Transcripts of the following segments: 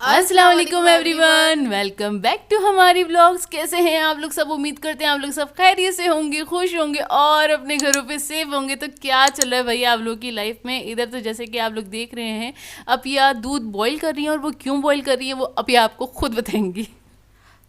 अस्सलाम वालेकुम everyone, welcome back to हमारी व्लॉग्स। कैसे हैं आप लोग सब? उम्मीद करते हैं आप लोग सब खैरियत से होंगे, खुश होंगे और अपने घरों पे सेफ होंगे। तो क्या चल रहा है भैया आप लोग की लाइफ में? इधर तो जैसे कि आप लोग देख रहे हैं अपिया दूध बॉईल कर रही हैं, और वो क्यों बॉईल कर रही है वो अपिया आपको खुद बताएंगी।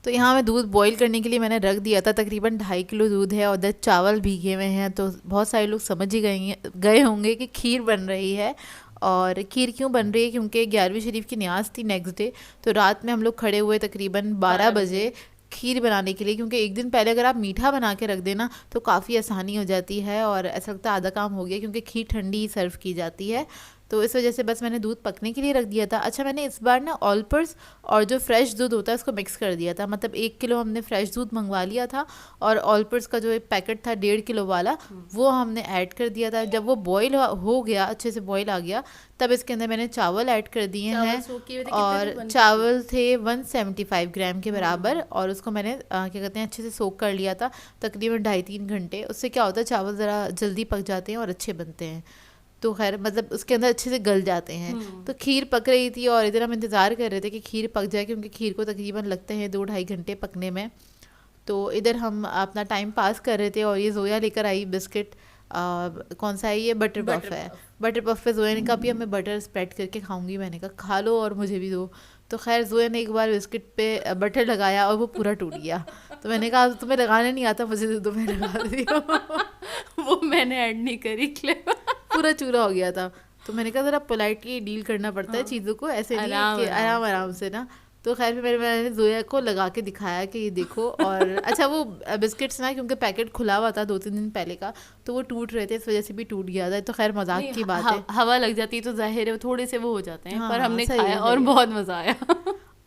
तो यहाँ मैं दूध बॉईल करने के लिए मैंने रख दिया था। तकरीबन 2.5 किलो दूध है और 10 चावल भीगे हुए हैं। तो बहुत सारे लोग समझ ही गए होंगे कि खीर बन रही है। और खीर क्यों बन रही है? क्योंकि 11वीं शरीफ की न्याज थी नेक्स्ट डे। तो रात में हम लोग खड़े हुए तकरीबन 12 बजे खीर बनाने के लिए, क्योंकि एक दिन पहले अगर आप मीठा बना के रख देना तो काफ़ी आसानी हो जाती है और ऐसा लगता है आधा काम हो गया, क्योंकि खीर ठंडी ही सर्व की जाती है। तो इस वजह से बस मैंने दूध पकने के लिए रख दिया था। अच्छा, मैंने इस बार ना ऑल पर्स और जो फ्रेश दूध होता है उसको मिक्स कर दिया था। मतलब 1 किलो हमने फ्रेश दूध मंगवा लिया था और ऑल पर्स का जो एक पैकेट था 1.5 किलो वाला, वो हमने ऐड कर दिया था। जब वो बॉईल हो गया, अच्छे से बॉईल आ गया, तब इसके अंदर मैंने चावल ऐड कर दिए हैं। और चावल थे 175 ग्राम के बराबर, और उसको मैंने क्या कहते हैं अच्छे से सोक कर लिया था तकरीबन 2.5-3 घंटे। उससे क्या होता है, चावल ज़रा जल्दी पक जाते हैं और अच्छे बनते हैं। तो खैर मतलब उसके अंदर अच्छे से गल जाते हैं। तो खीर पक रही थी और इधर हम इंतज़ार कर रहे थे कि खीर पक जाए, क्योंकि खीर को तकरीबन लगते हैं 2-2.5 घंटे पकने में। तो इधर हम अपना टाइम पास कर रहे थे और ये जोया लेकर आई बिस्किट। कौन सा है ये? बटर पफ है। बटर पफ पे जोया ने कहा भी मैं बटर स्प्रेड करके खाऊंगी। मैंने कहा खा लो और मुझे भी दो। तो खैर जोया ने एक बार बिस्किट पे बटर लगाया और वो पूरा टूट गया। तो मैंने कहा तुम्हें लगाने नहीं आता, मुझे दे दो, मैं लगा दी वो मैंने ऐड नहीं करी क्लिप। पूरा चूरा हो गया था। तो मैंने कहा ज़रा पोलाइटली डील करना पड़ता है चीज़ों को, ऐसे नहीं कि आराम आराम से ना। तो खैर फिर मैंने जोया को लगा के दिखाया कि ये देखो। और अच्छा, वो बिस्किट्स ना, क्योंकि पैकेट खुला हुआ था 2-3 दिन पहले का, तो वो टूट रहे थे, इस वजह से भी टूट गया था। तो खैर मजाक की बात है। हवा लग जाती है तो जाहिर है थोड़े से वो हो जाते हैं, पर हाँ, हमने सही खाया है, और सही है। बहुत मजा आया।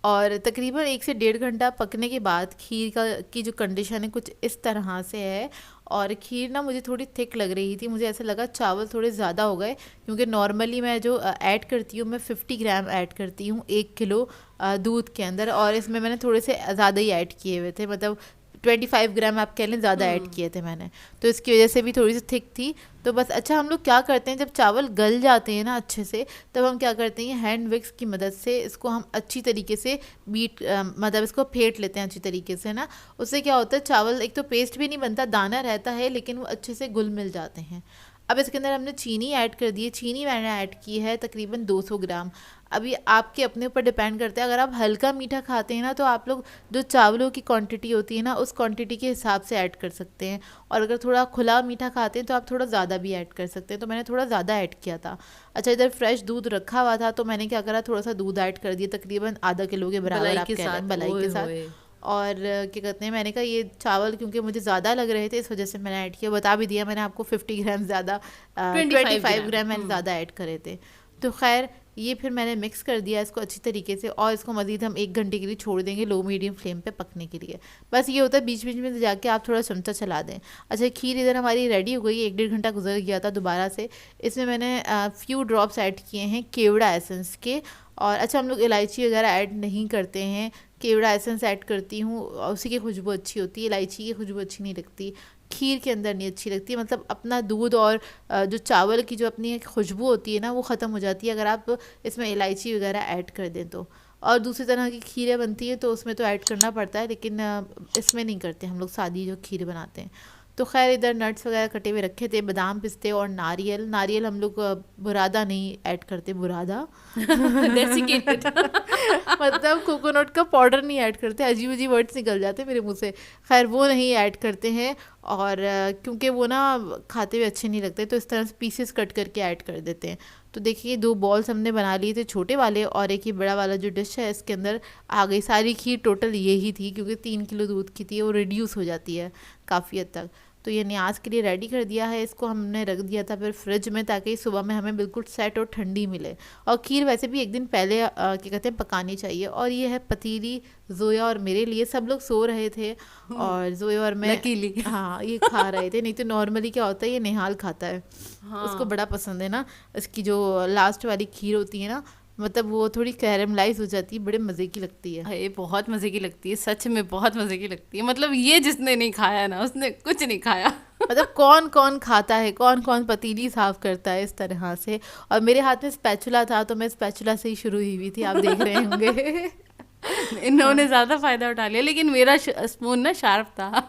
और तकरीबन 1 से 1.5 घंटा पकने के बाद खीर की जो कंडीशन है कुछ इस तरह से है। और खीर ना मुझे थोड़ी थिक लग रही थी, मुझे ऐसा लगा चावल थोड़े ज़्यादा हो गए, क्योंकि नॉर्मली मैं जो ऐड करती हूँ मैं 50 ग्राम ऐड करती हूँ 1 किलो दूध के अंदर, और इसमें मैंने थोड़े से ज़्यादा ही ऐड किए हुए थे। मतलब 25 ग्राम आप कह लें ज़्यादा ऐड किए थे मैंने। तो इसकी वजह से भी थोड़ी सी थिक थी। तो बस अच्छा, हम लोग क्या करते हैं जब चावल गल जाते हैं ना अच्छे से, तब हम क्या करते हैं हैंड विक्स की मदद से इसको हम अच्छी तरीके से मतलब इसको फेंट लेते हैं अच्छी तरीके से ना। उससे क्या होता है, चावल एक तो पेस्ट भी नहीं बनता, दाना रहता है, लेकिन वो अच्छे से घुल मिल जाते हैं। अब इसके अंदर हमने चीनी ऐड कर दी है। चीनी मैंने ऐड की है तकरीबन 200 ग्राम। अभी आपके अपने ऊपर डिपेंड करता है। अगर आप हल्का मीठा खाते हैं ना, तो आप लोग जो चावलों की क्वांटिटी होती है ना, उस क्वांटिटी के हिसाब से ऐड कर सकते हैं। और अगर थोड़ा खुला मीठा खाते हैं तो आप थोड़ा ज़्यादा भी ऐड कर सकते हैं। तो मैंने थोड़ा ज़्यादा ऐड किया था। अच्छा, इधर फ्रेश दूध रखा हुआ था, तो मैंने क्या करा, थोड़ा सा दूध ऐड कर दिया, तकरीबन आधा किलो के बराबर आप कह लें, मलाई के साथ। और क्या कहते हैं, मैंने कहा ये चावल क्योंकि मुझे ज़्यादा लग रहे थे, इस वजह से मैंने ऐड किया। बता भी दिया मैंने आपको 50 ग्राम ज़्यादा, 25 ग्राम मैंने ज़्यादा ऐड करे थे। तो खैर ये फिर मैंने मिक्स कर दिया इसको अच्छी तरीके से, और इसको मज़ीद हम 1 घंटे के लिए छोड़ देंगे लो मीडियम फ्लेम पे पकने के लिए। बस ये होता है बीच बीच में जाके आप थोड़ा चमचा चला दें। अच्छा, खीर इधर हमारी रेडी हो गई, 1-1.5 घंटा गुजर गया था दोबारा से। इसमें मैंने फ्यू ड्रॉप्स ऐड किए हैं केवड़ा एसेंस के। और अच्छा, हम लोग इलायची वगैरह ऐड नहीं करते हैं, केवड़ा एसेंस ऐड करती हूँ, उसी की खुशबू अच्छी होती है। इलायची की खुशबू अच्छी नहीं लगती, खीर के अंदर नहीं अच्छी लगती। मतलब अपना दूध और जो चावल की जो अपनी एक खुशबू होती है ना, वो ख़त्म हो जाती है अगर आप इसमें इलायची वगैरह ऐड कर दें तो। और दूसरी तरह की खीरें बनती है तो उसमें तो ऐड करना पड़ता है, लेकिन इसमें नहीं करते हम लोग, सादी जो खीर बनाते हैं। तो खैर इधर नट्स वगैरह कटे हुए रखे थे, बादाम पिस्ते और नारियल हम लोग बुरादा नहीं ऐड करते, बुरादा डेसिकेटेड। मतलब कोकोनट का पाउडर नहीं ऐड करते, अजीब अजीब वर्ड्स निकल जाते मेरे मुंह से। खैर वो नहीं ऐड करते हैं, और क्योंकि वो ना खाते हुए अच्छे नहीं लगते, तो इस तरह से पीसेस कट करके ऐड कर देते हैं। तो देखिए 2 बॉल्स हमने बना लिए थे छोटे वाले, और एक ही बड़ा वाला जो डिश है इसके अंदर आ गई सारी खीर। टोटल यही थी, क्योंकि 3 किलो दूध की थी, वो रिड्यूस हो जाती है काफ़ी हद तक। तो ये न्याज के लिए रेडी कर दिया है, इसको हमने रख दिया था फिर फ्रिज में, ताकि सुबह में हमें बिल्कुल सेट और ठंडी मिले। और खीर वैसे भी एक दिन पहले क्या कहते हैं पकानी चाहिए। और ये है पतीली जोया और मेरे लिए, सब लोग सो रहे थे और जोया और मैं हाँ ये खा रहे थे। नहीं तो नॉर्मली क्या होता है, ये निहाल खाता है, उसको बड़ा पसंद है ना। इसकी जो लास्ट वाली खीर होती है ना, मतलब वो थोड़ी कैरमलाइज हो जाती है, बड़े मज़े की लगती है। ये बहुत मज़े की लगती है, सच में बहुत मज़े की लगती है। मतलब ये जिसने नहीं खाया ना उसने कुछ नहीं खाया। मतलब कौन कौन खाता है, कौन कौन पतीली साफ करता है इस तरह से। और मेरे हाथ में स्पैचुला था तो मैं स्पैचुला से ही शुरू हुई थी, आप देख रहे होंगे। इन्होंने ज्यादा फायदा उठा लिया, लेकिन मेरा स्पून ना शार्प था।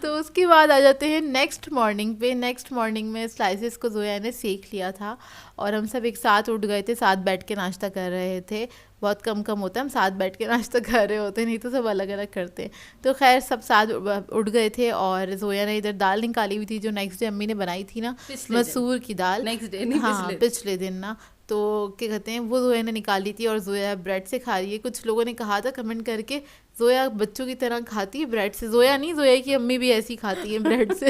तो उसके बाद आ जाते हैं नेक्स्ट मॉर्निंग पे। नेक्स्ट मॉर्निंग में स्लाइसेस को जोया ने सेक लिया था और हम सब एक साथ उठ गए थे, साथ बैठ के नाश्ता कर रहे थे। बहुत कम कम होता है हम साथ बैठ के नाश्ता कर रहे होते, नहीं तो सब अलग अलग करते हैं। तो खैर सब साथ उठ गए थे और जोया ने इधर दाल निकाली हुई थी जो नेक्स्ट डे अम्मी ने बनाई थी ना, मसूर की दाल। नेक्स्ट डे नहीं, हाँ पिछले दिन ना। तो क्या कहते हैं वो जोया ने निकाली थी और जोया ब्रेड से खा रही है। कुछ लोगों ने कहा था कमेंट करके जोया बच्चों की तरह खाती है ब्रेड से। जोया नहीं, जोया की अम्मी भी ऐसी खाती है ब्रेड से।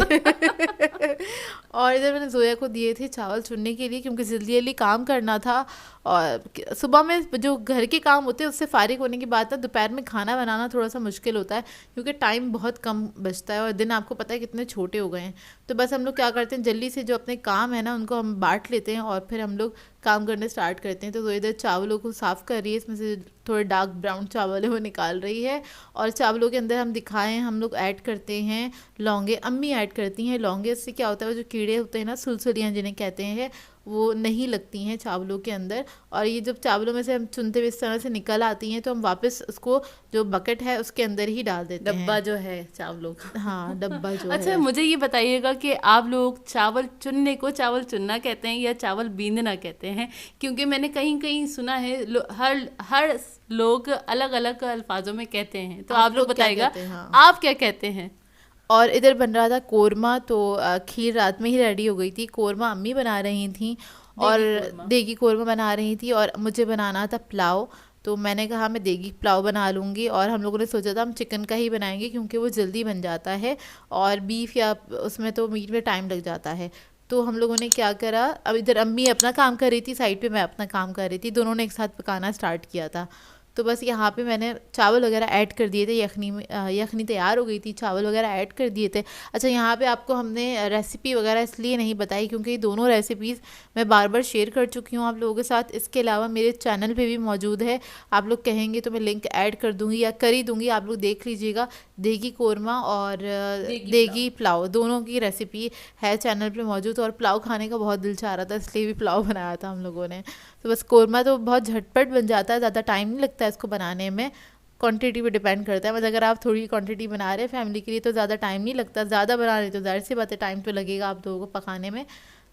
और इधर मैंने जोया को दिए थे चावल चुनने के लिए क्योंकि जल्दी जल्दी काम करना था। और सुबह में जो घर के काम होते हैं उससे फारिग होने के बाद ना दोपहर में खाना बनाना थोड़ा सा मुश्किल होता है क्योंकि टाइम बहुत कम बचता है और दिन आपको पता है कितने छोटे हो गए हैं। तो बस हम लोग क्या करते हैं जल्दी से जो अपने काम है ना उनको हम बांट लेते हैं और फिर हम लोग काम करने स्टार्ट करते हैं। तो इधर चावलों को साफ़ कर रही है, इसमें से थोड़े डार्क ब्राउन चावल है वो निकाल रही है। और चावलों के अंदर हम दिखाएं हम लोग ऐड करते हैं लौंगे, अम्मी ऐड करती हैं लौंगे। इससे क्या होता है वो जो कीड़े होते हैं ना, सुलसुलियाँ जिन्हें कहते हैं, वो नहीं लगती हैं चावलों के अंदर। और ये जब चावलों में से हम चुनते हुए इस तरह से निकल आती हैं तो हम वापस उसको जो बकेट है उसके अंदर ही डाल देते हैं। डब्बा जो है चावलों का। हाँ डब्बा जो अच्छा है। मुझे ये बताइएगा कि आप लोग चावल चुनने को चावल चुनना कहते हैं या चावल बीनना कहते हैं? क्योंकि मैंने कहीं कहीं सुना है हर लोग अलग अलग अल्फाजों में कहते हैं, तो आप लोग क्या बताइएगा कहते हैं? हाँ। आप क्या कहते हैं। और इधर बन रहा था कोरमा। तो खीर रात में ही रेडी हो गई थी, कोरमा अम्मी बना रही थी और देगी कोरमा बना रही थी और मुझे बनाना था पुलाव। तो मैंने कहा मैं देगी पुलाव बना लूँगी और हम लोगों ने सोचा था हम चिकन का ही बनाएंगे क्योंकि वो जल्दी बन जाता है और बीफ या उसमें तो मीट में टाइम लग जाता है। तो हम लोगों ने क्या करा, अब इधर अम्मी अपना काम कर रही थी साइड पे, मैं अपना काम कर रही थी, दोनों ने एक साथ पकाना स्टार्ट किया था। तो बस यहाँ पे मैंने चावल वगैरह ऐड कर दिए थे, यखनी में यखनी तैयार हो गई थी, चावल वगैरह ऐड कर दिए थे। अच्छा यहाँ पे आपको हमने रेसिपी वगैरह इसलिए नहीं बताई क्योंकि ये दोनों रेसिपीज़ मैं बार बार शेयर कर चुकी हूँ आप लोगों के साथ। इसके अलावा मेरे चैनल पे भी मौजूद है, आप लोग कहेंगे तो मैं लिंक ऐड कर दूँगी या कर ही दूँगी, आप लोग देख लीजिएगा। देगी कोरमा और देगी पुलाव दोनों की रेसिपी है चैनल पे मौजूद। और पुलाव खाने का बहुत दिल चाह रहा था इसलिए भी पुलाव बनाया था हम लोगों ने। तो बस कोरमा तो बहुत झटपट बन जाता है, ज़्यादा टाइम नहीं लगता है इसको बनाने में, क्वांटिटी पे डिपेंड करता है। मतलब अगर आप थोड़ी क्वांटिटी बना रहे हैं फैमिली के लिए तो ज़्यादा टाइम नहीं लगता, ज़्यादा बना रहे तो ज़ाहिर सी बात है टाइम तो लगेगा आप लोगों को पकाने में।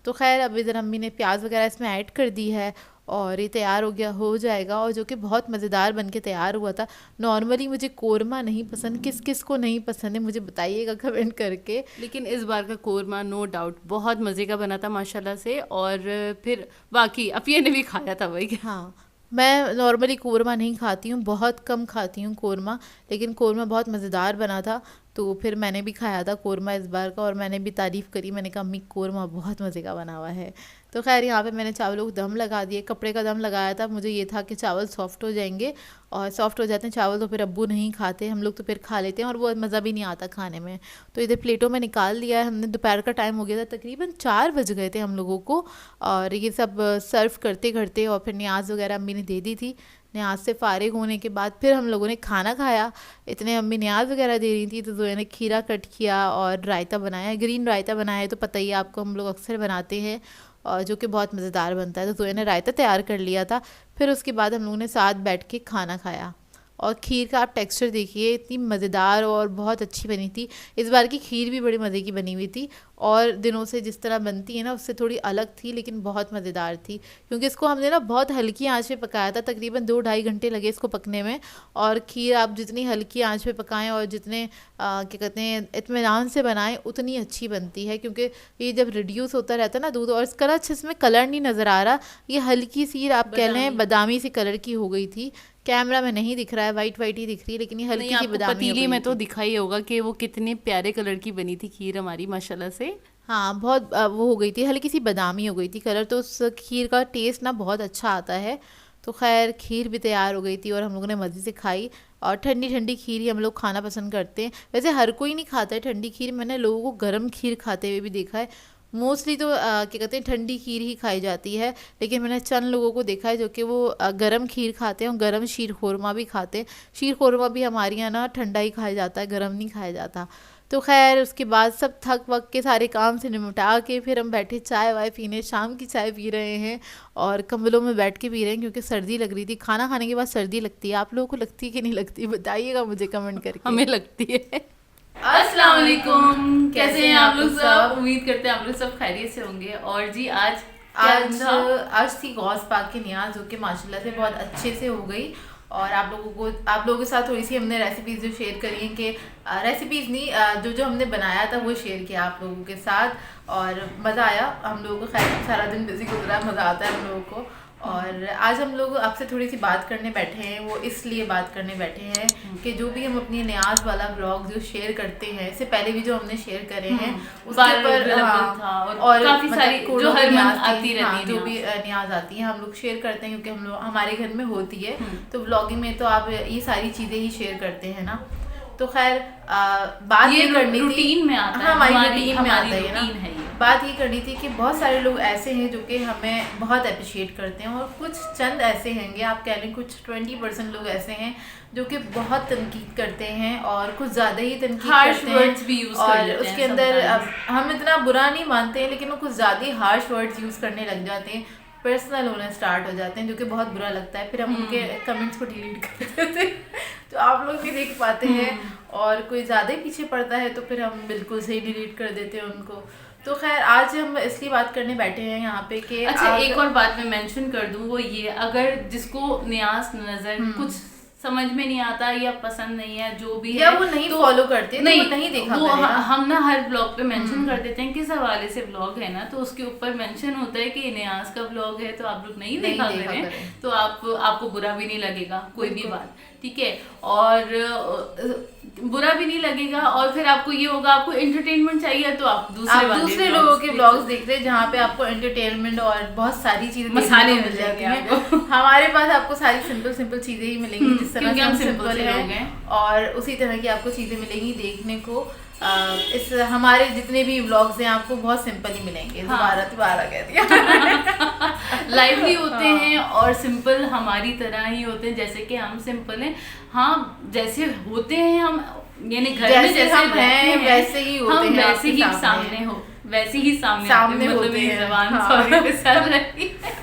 तो खैर अब इधर अम्मी ने प्याज वगैरह इसमें ऐड कर दी है और ये तैयार हो जाएगा और जो कि बहुत मज़ेदार बन के तैयार हुआ था। नॉर्मली मुझे कोरमा नहीं पसंद, किस किस को नहीं पसंद है मुझे बताइएगा कमेंट करके। लेकिन इस बार का कोरमा नो डाउट बहुत मज़े का बना था माशाल्लाह से। और फिर बाकी अफिया ने भी खाया था भाई। हाँ मैं नॉर्मली कोरमा नहीं खाती हूँ, बहुत कम खाती हूँ कोरमा, लेकिन कोरमा बहुत मज़ेदार बना था तो फिर मैंने भी खाया था कोरमा इस बार का और मैंने भी तारीफ़ करी, मैंने कहा अम्मी कोरमा बहुत मज़े का बना हुआ है। तो खैर यहाँ पे मैंने चावलों को दम लगा दिए, कपड़े का दम लगाया था, मुझे ये था कि चावल सॉफ्ट हो जाएंगे और सॉफ्ट हो जाते हैं चावल तो फिर अब्बू नहीं खाते, हम लोग तो फिर खा लेते हैं और वो मज़ा भी नहीं आता खाने में। तो इधर प्लेटों में निकाल दिया है हमने, दोपहर का टाइम हो गया था, तकरीबन 4 बज गए थे हम लोगों को और ये सब सर्व करते करते। और फिर न्याज वगैरह अम्मी ने दे दी थी, न्याज से फारिग होने के बाद फिर हम लोगों ने खाना खाया। इतने अम्मी न्याज वगैरह दे रही थी तो जोया ने खीरा कट किया और रायता बनाया, ग्रीन रायता बनाया है तो पता ही है आपको, हम लोग अक्सर बनाते हैं और जो कि बहुत मज़ेदार बनता है। तो जोया ने रायता तैयार कर लिया था, फिर उसके बाद हम लोगों ने साथ बैठ के खाना खाया। और खीर का आप टेक्सचर देखिए, इतनी मज़ेदार और बहुत अच्छी बनी थी। इस बार की खीर भी बड़ी मज़े की बनी हुई थी और दिनों से जिस तरह बनती है ना उससे थोड़ी अलग थी लेकिन बहुत मज़ेदार थी क्योंकि इसको हमने ना बहुत हल्की आंच पे पकाया था, तकरीबन 2-2.5 घंटे लगे इसको पकने में। और खीर आप जितनी हल्की आंच पे पकाएं और जितने क्या कहते हैं इत्मीनान से बनाएं उतनी अच्छी बनती है क्योंकि ये जब रिड्यूस होता रहता है ना दूध। और इसका ना अच्छे इसमें कलर नहीं नज़र आ रहा, ये हल्की सी आप कह लें बादामी सी कलर की हो गई थी, कैमरा में नहीं दिख रहा है, वाइट वाइट ही दिख रही है लेकिन ये हल्की सी बादामी पतीली में तो दिखाई होगा कि वो कितने प्यारे कलर की बनी थी खीर हमारी माशाल्लाह से। हाँ बहुत वो हो गई थी, हल्की सी बादामी हो गई थी कलर, तो उस खीर का टेस्ट ना बहुत अच्छा आता है। तो खैर खीर भी तैयार हो गई थी और हम लोगों ने मज़े से खाई। और ठंडी ठंडी खीर ही हम लोग खाना पसंद करते हैं, वैसे हर कोई नहीं खाता है ठंडी खीर, मैंने लोगों को गर्म खीर खाते हुए भी देखा है। मोस्टली तो क्या कहते हैं ठंडी खीर ही खाई जाती है, लेकिन मैंने चंद लोगों को देखा है जो कि वो गरम खीर खाते हैं और गरम शीर खोरमा भी खाते हैं। शीर खोरमा भी हमारे यहाँ ना ठंडा ही खाया जाता है, गरम नहीं खाया जाता। तो खैर उसके बाद सब थक वक के सारे काम से निपटा के फिर हम बैठे चाय वाय पीने, शाम की चाय पी रहे हैं और कंबलों में बैठ के पी रहे हैं क्योंकि सर्दी लग रही थी। खाना खाने के बाद सर्दी लगती है, आप लोगों को लगती है कि नहीं लगती, बताइएगा मुझे कमेंट करके। हमें लगती है। अस्सलाम वालेकुम, कैसे हैं आप लोग सब? उम्मीद करते हैं आप लोग सब खैरियत से होंगे। और जी आज थी गौस पाक की नियाज जो कि माशाल्लाह से बहुत अच्छे से हो गई। और आप लोगों के साथ थोड़ी सी हमने रेसिपीज़ जो शेयर करी हैं कि रेसिपीज़ नहीं, जो हमने बनाया था वो शेयर किया आप लोगों के साथ और मज़ा आया हम लोगों को। खैर सारा दिन बिजी गुजरा, मज़ा आता है हम लोगों को। और आज हम लोग आपसे थोड़ी सी बात करने बैठे हैं, वो इसलिए बात करने बैठे हैं कि जो भी हम अपनी न्याज वाला ब्लॉग जो शेयर करते हैं, इससे पहले भी जो हमने शेयर करे हैं उसके ऊपर और काफी सारी जो हर मंथ आती रहती है, जो भी न्याज आती है हम लोग शेयर करते हैं क्योंकि हम लोग हमारे घर में होती है। तो व्लॉगिंग में तो आप ये सारी चीज़ें ही शेयर करते हैं ना। तो खैर बात ये करनी थी, रूटीन में आता है, हमारी रूटीन में आता है ना। बात ये करनी थी कि बहुत सारे लोग ऐसे हैं जो कि हमें बहुत अप्रिशिएट करते हैं और कुछ चंद ऐसे हैंगे, आप कह लें कुछ 20% लोग ऐसे हैं जो कि बहुत तनकीद करते हैं और कुछ ज़्यादा ही तनकीद करते हैं भी यूज और उसके अंदर हम इतना बुरा नहीं मानते हैं लेकिन वो कुछ ज़्यादा ही हार्श वर्ड्स यूज़ करने लग जाते हैं, पर्सनल होने स्टार्ट हो जाते हैं जो कि बहुत बुरा लगता है। फिर हम उनके कमेंट्स को डिलीट कर देते हैं तो आप लोग भी देख पाते हैं और कोई ज़्यादा ही पीछे पड़ता है तो फिर हम बिल्कुल से ही डिलीट कर देते हैं उनको। तो खैर आज हम इसलिए बात करने बैठे हैं यहाँ पे कि अच्छा एक और बात मैं मेंशन कर दूं, वो ये अगर जिसको न्याज नजर कुछ समझ में नहीं आता या पसंद नहीं है जो भी या है वो नहीं फॉलो करते नहीं, तो नहीं देखा वो हम ना हर ब्लॉग पे मेंशन कर देते हैं किस हवाले से ब्लॉग है ना, तो उसके ऊपर मेंशन होता है कि न्याज का ब्लॉग है तो आप लोग नहीं देखा करें तो आपको बुरा भी नहीं लगेगा कोई भी बात, ठीक है। और बुरा भी नहीं लगेगा और फिर आपको ये होगा आपको एंटरटेनमेंट चाहिए तो आप दूसरे लोगों के ब्लॉग्स देखते हैं जहाँ पे आपको एंटरटेनमेंट और बहुत सारी चीजें मसाले मिल जाते हैं। हमारे पास आपको सारी सिंपल चीजें ही मिलेंगी जिस तरह से हम सिंपल हैं और उसी तरह की आपको चीजें मिलेंगी देखने को। इस हमारे जितने भी व्लॉग्स हैं आपको बहुत सिंपल ही मिलेंगे। दोबारा कह दिया लाइवली होते हैं और सिंपल हमारी तरह ही होते हैं जैसे कि हम सिंपल हैं। हाँ जैसे होते हैं हम, यानी घर में जैसे हम हैं वैसे ही होते हैं, वैसे ही सामने होते हैं। जबान सॉरी फिसल रही है।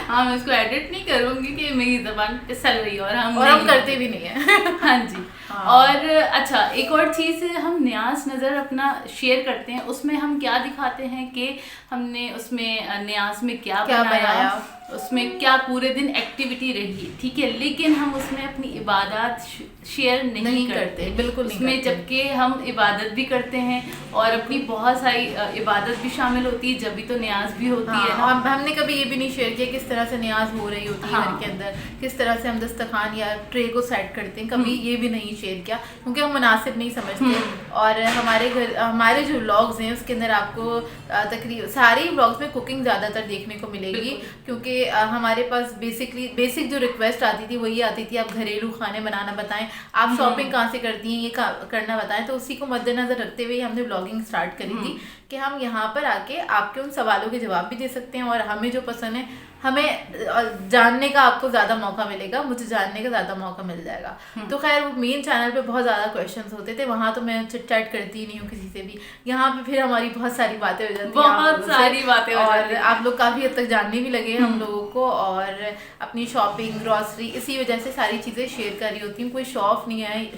हाँ मैं इसको एडिट नहीं करूंगी कि मेरी जबान फिसल रही है और हम करते भी नहीं है। हाँ जी। और अच्छा एक और चीज़ हम न्याज नज़र अपना शेयर करते हैं, उसमें हम क्या दिखाते हैं कि हमने उसमें न्याज में क्या बनाया, उसमें क्या पूरे दिन एक्टिविटी रही, ठीक है, लेकिन हम उसमें अपनी इबादत शेयर नहीं करते बिल्कुल नहीं उसमें, जबकि हम इबादत भी करते हैं और अपनी बहुत सारी इबादत भी शामिल होती है, जब भी तो न्याज भी होती है ना। हमने कभी ये भी नहीं शेयर किया किस तरह से न्याज हो रही होती है घर के अंदर, किस तरह से हम दस्तरखान या ट्रे को सेट करते हैं, कभी ये भी नहीं शेयर किया क्योंकि हम मुनासिब नहीं समझते। और हमारे जो व्लॉग्स हैं उसके अंदर आपको तकरीबन सारे व्लॉग्स में कुकिंग ज़्यादातर देखने को मिलेगी क्योंकि हमारे पास बेसिक जो रिक्वेस्ट आती थी वही आती थी आप घरेलू खाने बनाना बताएं, आप शॉपिंग कहाँ से करती हैं ये करना बताएं। तो उसी को मद्देनजर रखते हुए हमने व्लॉगिंग स्टार्ट करी थी कि हम यहाँ पर आके आपके उन सवालों के जवाब भी दे सकते हैं और हमें जो पसंद है हमें जानने का आपको ज़्यादा मौका मिलेगा, मुझे जानने का ज़्यादा मौका मिल जाएगा। तो खैर वो मेन चैनल पे बहुत ज़्यादा क्वेश्चंस होते थे, वहाँ तो मैं चिट चैट करती ही नहीं हूँ किसी से भी, यहाँ पे फिर हमारी बहुत सारी बातें हो जाती हैं और आप लोग काफ़ी हद तक जानने भी लगे हम लोगों को और अपनी शॉपिंग ग्रॉसरी इसी वजह से सारी चीज़ें शेयर कर रही होती हूँ। कोई शो ऑफ नहीं है ये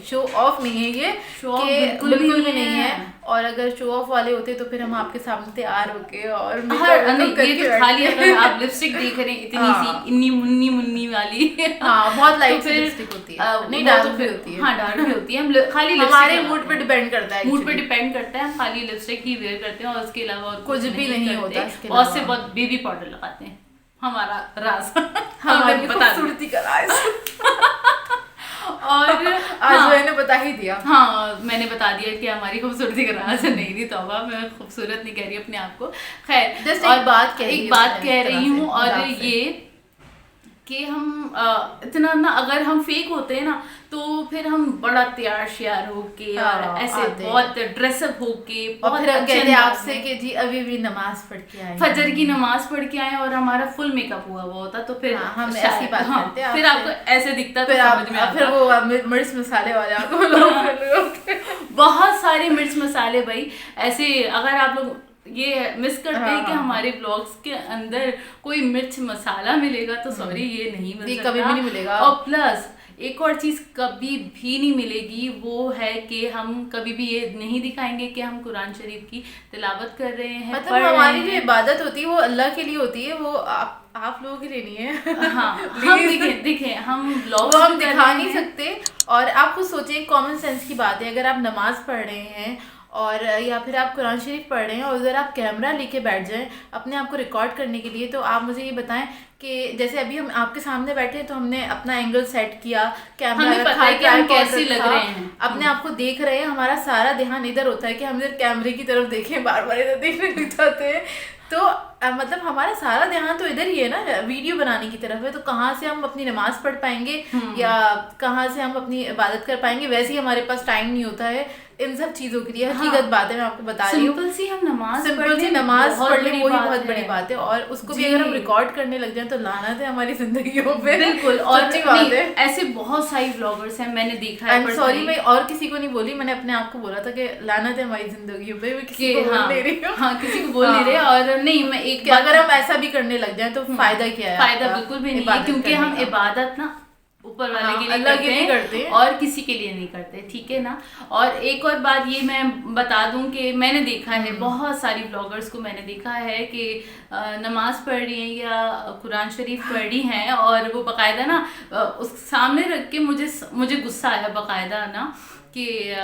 बिल्कुल भी नहीं है। और अगर शो ऑफ वाले होते तो फिर हम आपके सामने तैयार होके और खाली अगर आप लिपस्टिक देख रहे हैं इतनी सी इन्नी मुन्नी वाली बहुत लाइट लिपस्टिक होती है, नहीं डार्क भी होती है। हाँ डार्क भी होती है, हम खाली हमारे मूड पे डिपेंड करता है, हम खाली लिपस्टिक ही वेयर करते हैं और उसके अलावा और कुछ भी नहीं होता। बहुत से बहुत बेबी पाउडर लगाते हैं, हमारा राज हमारी खूबसूरती का राज। और आज मैंने बता ही दिया। हाँ मैंने बता दिया कि हमारी खूबसूरती का राज नहीं थी, तौबा मैं खूबसूरत नहीं कह रही अपने आप को। खैर एक बात कह रही हूँ और ये कि हम इतना ना अगर हम फेक होते हैं ना तो फिर हम बड़ा तैयार श्यार होके और ऐसे आते हैं। बहुत ड्रेसअप होके और बहुत फिर हम अच्छे कहते हैं अंदाज आपसे में कि जी अभी भी नमाज पढ़ के आए फजर की नमाज पढ़ के आए और हमारा फुल मेकअप हुआ हुआ होता, तो फिर हाँ, हम शायद- ऐसी बात करते हैं फिर आपसे। आपको ऐसे दिखता तो फिर समझ में आप आता। फिर वो मिर्च मसाले वाले आपको लोग बहुत सारे मिर्च मसाले भाई ऐसे, अगर आप लोग ये मिस करते हैं कि हाँ। हमारे ब्लॉग्स के अंदर कोई मिर्च मसाला मिलेगा तो सॉरी, ये नहीं मिल ये सकता। कभी भी नहीं मिलेगा। और प्लस एक और चीज कभी भी नहीं मिलेगी, वो है कि हम कभी भी ये नहीं दिखाएंगे कि हम कुरान शरीफ की तिलावत कर रहे हैं, मतलब पढ़ हमारी रहे जो हैं। इबादत होती है वो अल्लाह के लिए होती है, वो आप लोगों के लिए नहीं है। हाँ, हम देखें हम ब्लॉग वो हम दिखा नहीं सकते। और आप खुद सोचिए, कॉमन सेंस की बात है, अगर आप नमाज पढ़ रहे हैं और या फिर आप कुरान शरीफ पढ़ रहे हैं और उधर आप कैमरा लेके बैठ जाएं अपने आप को रिकॉर्ड करने के लिए, तो आप मुझे ये बताएं कि जैसे अभी हम आपके सामने बैठे हैं तो हमने अपना एंगल सेट किया, कैमरा हमें पता रखा, है कि हम ट्राइपॉड कैसे लग रखा, रहे हैं। अपने आप को देख रहे हैं, हमारा सारा ध्यान इधर होता है कि हम इधर कैमरे की तरफ देखें, बार बार इधर देखने लग जाते हैं। तो मतलब हमारा सारा ध्यान तो इधर ही है ना, वीडियो बनाने की तरफ है, तो कहाँ से हम अपनी नमाज पढ़ पाएंगे या कहाँ से हम अपनी इबादत कर पाएंगे। वैसे ही हमारे पास टाइम नहीं होता है इन सब चीजों के लिए। हकीकत बात है, मैं आपको बता रही हूँ। सिंपल सी हम नमाज सिंपल सी नमाज पढ़ ले, वही बहुत बड़ी है। बात है। और उसको भी जी। अगर हम रिकॉर्ड करने लग जाए तो लानत है हमारी जिंदगियों पे। बिल्कुल। और सच्ची बात नहीं, है। ऐसे बहुत सारी ब्लॉगर्स हैं, मैंने देखा है। I'm sorry, मैं और किसी को नहीं बोली, मैंने अपने आप को बोला था कि लानत है हमारी जिंदगियों पे, मैं किसी को बोल नहीं रही हूँ। हाँ, किसी को बोल नहीं रहे। और नहीं, मैं एक कि अगर हम ऐसा भी करने लग जाए तो फायदा क्या है? फायदा आपका बिल्कुल भी नहीं है, इबादत क्योंकि करने हम का? इबादत ना ऊपर वाले हाँ, के लिए अल्लाह के लिए करते करते हैं हैं। और किसी के लिए नहीं करते, ठीक है ना। और एक और बात ये मैं बता दूं कि मैंने देखा है बहुत सारी ब्लॉगर्स को, मैंने देखा है कि नमाज पढ़ रही हैं या कुरान शरीफ पढ़ रही हैं और वो बाकायदा ना उस सामने रख के मुझे गुस्सा आया बाकायदा ना कि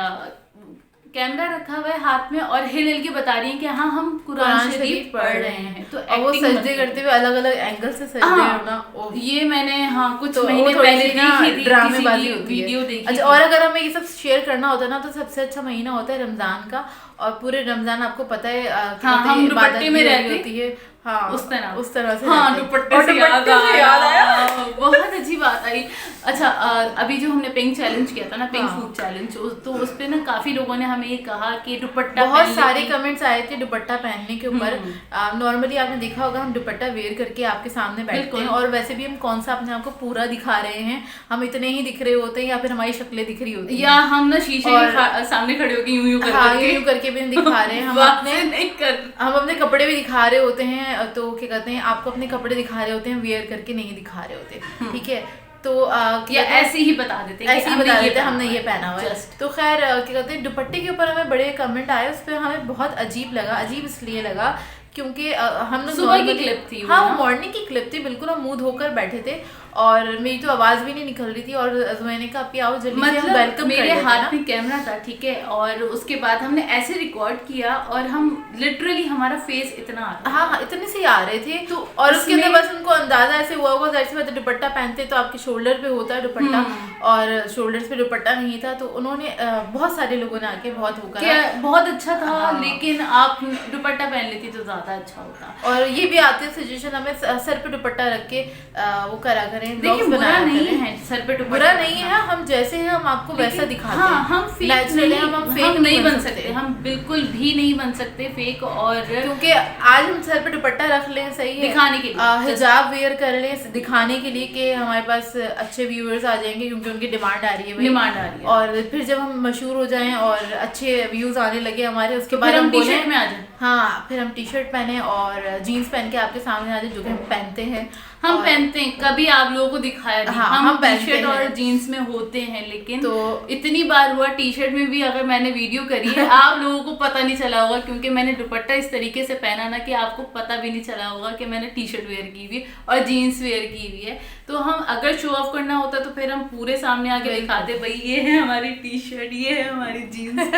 कैमरा रखा हुआ है हाथ में और हिल हिल के बता रही हैं कि हाँ हम कुरान शरीफ पढ़ रहे हैं। तो और वो acting सजदे मत करते हुए अलग अलग एंगल से सजदे हाँ, होना, ओह। ये मैंने कुछ तो महीने वो थोड़ी पहले सी ना देखी थी, ड्रामेबाजी किसी की होती है। वीडियो देखी अच्छा, थी। और अगर हमें ये सब शेयर करना होता है ना तो सबसे अच्छा महीना होता है रमजान का। और पूरे रमजान आपको पता है कि हाँ, मतलब हम इबादत दुपट्टे भी में रही रहते होती है। हाँ, उस तरह से हाँ, रहते हैं। दुपट्टे और से याद आया। आया। बहुत अच्छी बात आई। अच्छा, अभी जो हमने पिंक चैलेंज किया था ना, पिंक हाँ। फूड चैलेंज, तो उस पे ना काफी लोगों ने हमें ये कहा कि दुपट्टा बहुत पहन सारे लेती। कमेंट्स आए थे दुपट्टा पहनने के ऊपर। नॉर्मली आपने देखा होगा हम दुपट्टा वेयर करके आपके सामने बैठते बिल्कुल। हैं, और वैसे भी हम कौन सा अपने आप को पूरा दिखा रहे हैं, हम इतने ही दिख रहे होते हैं या फिर हमारी शक्लें दिख रही होती या हैं। हम ना शीशे के सामने खड़े होकर यूं यूं कर हाँ, करके यूं करके भी नहीं दिखा रहे हैं हम बात अपने। से नहीं कर हम अपने कपड़े भी दिखा रहे होते हैं, तो क्या कहते हैं, आपको अपने कपड़े दिखा रहे होते हैं, वेयर करके नहीं दिखा रहे होते, ठीक है। तो या ऐसे ही बता देते ऐसे ही बता देते हमने ये पहना हुआ है। Just। तो खैर क्या कहते हैं, दुपट्टे के ऊपर हमें बड़े कमेंट आए, उस पर हमें बहुत अजीब लगा। अजीब इसलिए लगा क्योंकि हम लोग सुबह की क्लिप थी वो हाँ, ना? मॉर्निंग की क्लिप थी, बिल्कुल हम मुंह धोकर बैठे थे और मेरी तो आवाज भी नहीं निकल रही थी। और मैंने कहा आप आओ जल्दी से, हम मतलब वेलकम मेरे कर लेते हैं हाथ ना। में कैमरा था, ठीक है, और उसके बाद हमने ऐसे रिकॉर्ड किया और हम लिटरली हमारा फेस इतना आ रहा हाँ हाँ, इतने से आ रहे थे। तो और उसके अंदर उसमें- बस उनको अंदाजा ऐसे हुआ होगा, जाहिर सी बात है दुपट्टा पहनते तो आपके शोल्डर पे होता है दुपट्टा, और शोल्डर्स पे दुपट्टा नहीं था। तो उन्होंने बहुत सारे लोगों ने आके बहुत वो क्या करा। बहुत अच्छा था। हाँ। लेकिन आप दुपट्टा पहन लेती तो ज्यादा अच्छा होता। और ये भी आते सजेशन हमें सर पे दुपट्टा रख के वो करा करें, देखिए ब्लॉग्स बुरा बनाया नहीं करें। है सर पे दुपट्टा बुरा नहीं रखना। है, हम जैसे हैं हम आपको वैसा लेकिन- दिखाते हाँ, हैं। हम फेक Naturally नहीं, हम fake नहीं बन सकते, हम बिल्कुल भी नहीं बन सकते फेक। और क्योंकि आज हम सर पे दुपट्टा रख लें, सही है, दिखाने के लिए, हिजाब वेयर कर लें दिखाने के लिए कि हमारे पास अच्छे व्यूअर्स आ जाएंगे, क्योंकि उनकी डिमांड आ रही है भाई। डिमांड आ रही है। और फिर जब हम मशहूर हो जाएं और अच्छे व्यूज आने लगे हमारे, उसके बाद फिर हम बोलें- टी-शर्ट में आ जाएं। हाँ, फिर हम टी शर्ट पहने और जीन्स पहन के आपके सामने आ जाए, जो कि हम पहनते हैं। हम और- पहनते हैं, कभी आप लोगों को दिखाया नहीं। हाँ, हम हम पहनते टी-शर्ट और हैं। जीन्स में होते हैं, लेकिन तो- इतनी बार हुआ टी-शर्ट में भी अगर मैंने वीडियो करी है आप लोगों को पता नहीं चला होगा, क्योंकि मैंने दुपट्टा इस तरीके से पहना ना कि आपको पता भी नहीं चला होगा कि मैंने टी-शर्ट वेयर की हुई और जीन्स वेयर की हुई है। तो हम अगर शो ऑफ करना होता तो फिर हम पूरे सामने आके दिखाते, भाई ये है हमारी टी-शर्ट, ये है हमारी जीन्स।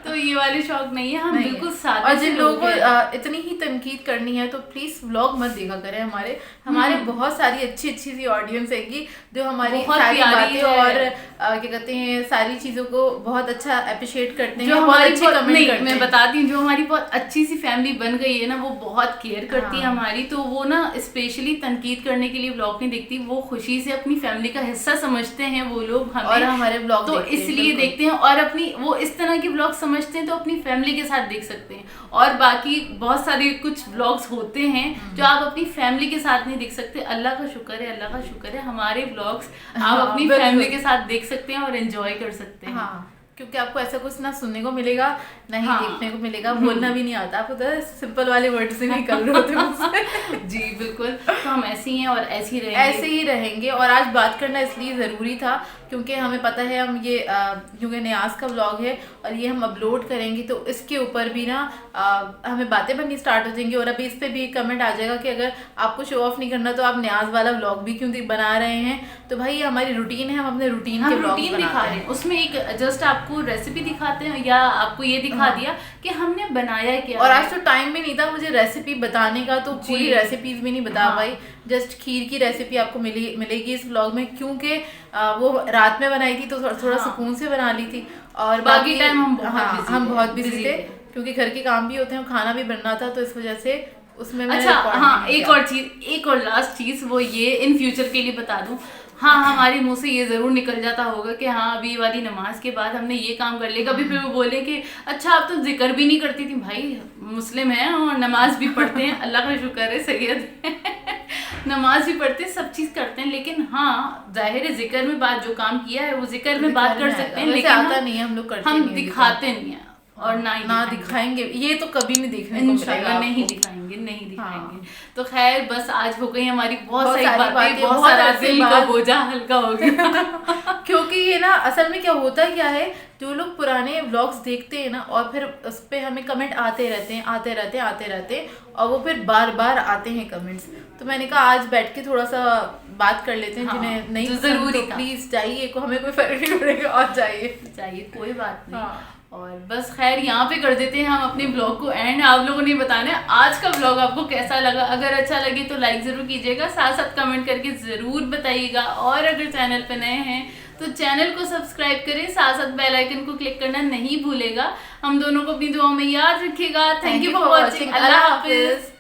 तो तो ये वाले शौक नहीं है, हम नहीं है। बिल्कुल सादे और से जिन लोग लोगों हैं। को इतनी ही तनकीद करनी है तो प्लीज व्लॉग मत देखा करें हमारे बहुत सारी अच्छी अच्छी सी ऑडियंस हैगी जो हमारी बहुत सारी प्यारी बातें है। और क्या कहते हैं सारी चीजों को बहुत अच्छा अप्रिशिएट करते जो हैं, हमारी अच्छे बहुत कमेंट नहीं, करते मैं हैं। बताती हूँ, जो हमारी बहुत अच्छी सी फैमिली बन गई है ना, वो बहुत केयर करती है हाँ। हमारी, तो वो ना स्पेशली तनकीद करने के लिए व्लॉग नहीं देखती, वो खुशी से अपनी फैमिली का हिस्सा समझते हैं वो लोग हमें, और हमारे व्लॉग तो देखते हैं, इसलिए बिल्कुल। देखते हैं। और अपनी वो इस तरह के व्लॉग समझते हैं तो अपनी फैमिली के साथ देख सकते हैं। और बाकी बहुत सारे कुछ व्लॉग्स होते हैं जो आप अपनी फैमिली के साथ नहीं देख सकते। अल्लाह का शुक्र है, अल्लाह का शुक्र है, हमारे व्लॉग्स आप हाँ, अपनी बिल्कुल। फैमिली के साथ देख सकते हैं और एंजॉय कर सकते हैं। हाँ, क्योंकि आपको ऐसा कुछ ना सुनने को मिलेगा ना ही हाँ। देखने को मिलेगा, बोलना भी नहीं आता आपको, तो सिंपल वाले वर्ड से निकल रहे होते मुझसे। जी बिल्कुल, तो हम ऐसे ही हैं और ऐसे ही रहेंगे। ऐसे ही रहेंगे। और आज बात करना इसलिए ज़रूरी था क्योंकि हमें पता है हम ये क्योंकि न्याज का व्लॉग है और ये हम अपलोड करेंगे तो इसके ऊपर भी ना हमें बातें बननी स्टार्ट हो जाएंगी। और अभी इस पर भी कमेंट आ जाएगा कि अगर आपको शो ऑफ नहीं करना तो आप न्याज वाला व्लॉग भी क्यों बना रहे हैं। तो भाई हमारी रूटीन है, हम अपने रूटीन के व्लॉग रूटीन दिखा रहे हैं, उसमें एक जस्ट आपको रेसिपी दिखाते हैं या आपको ये दिखा दिया कि हमने बनाया क्या और है। आज तो टाइम भी नहीं था मुझे रेसिपी बताने का, तो पूरी रेसिपीज भी नहीं बता पाई। जस्ट खीर की रेसिपी आपको मिलेगी इस व्लॉग में, क्योंकि वो रात में बनाई थी तो थोड़ा सुकून से बना ली थी। और बाकी टाइम हम बहुत बिजी थे क्योंकि घर के काम भी होते हैं, खाना भी बनना था, तो इस वजह से उसमें अच्छा हाँ, एक और लास्ट चीज वो ये इन फ्यूचर के लिए बता दूं। हाँ, हमारे मुंह से ये जरूर निकल जाता होगा कि हाँ अभी वाली नमाज के बाद हमने ये काम कर लिया, कभी फिर वो बोले कि अच्छा आप तो जिक्र भी नहीं करती थी। भाई मुस्लिम हैं और नमाज भी पढ़ते हैं, अल्लाह का शुक्र है, सैयद नमाज भी पढ़ते हैं, सब चीज करते हैं, लेकिन हाँ जाहिर है जिक्र में बात जो काम किया है वो जिक्र में बात कर सकते हैं, लेकिन आता नहीं है, हम लोग करते हम दिखाते नहीं है और ना दिखाएंगे, ये तो कभी नहीं देखने को इंशाल्लाह नहीं दिखाएंगे। हाँ। तो खैर बस आज हो गई हमारी बहुत सारी बातें, बहुत सारा दिल का बोझा हल्का हो गया। क्योंकि ये ना असल में क्या है जो लोग पुराने व्लॉग्स देखते हैं ना और फिर उस पर हमें कमेंट आते रहते हैं और वो फिर बार बार आते हैं कमेंट्स। तो मैंने कहा आज बैठ के थोड़ा सा बात कर लेते हैं। जिन्हें नहीं जरूरी तो प्लीज जाइए, को हमें कोई फर्क नहीं पड़ेगा और जाइए कोई बात नहीं। और बस खैर यहाँ पे कर देते हैं हम अपने ब्लॉग को एंड। आप लोगों ने बताना है आज का ब्लॉग आपको कैसा लगा, अगर अच्छा लगे तो लाइक ज़रूर कीजिएगा, साथ साथ कमेंट करके ज़रूर बताइएगा। और अगर चैनल पे नए हैं तो चैनल को सब्सक्राइब करें, साथ साथ बेल आइकन को क्लिक करना नहीं भूलेगा। हम दोनों को अपनी दुआओं में याद रखिएगा। Thank you for watching. अल्लाह हाफिज़।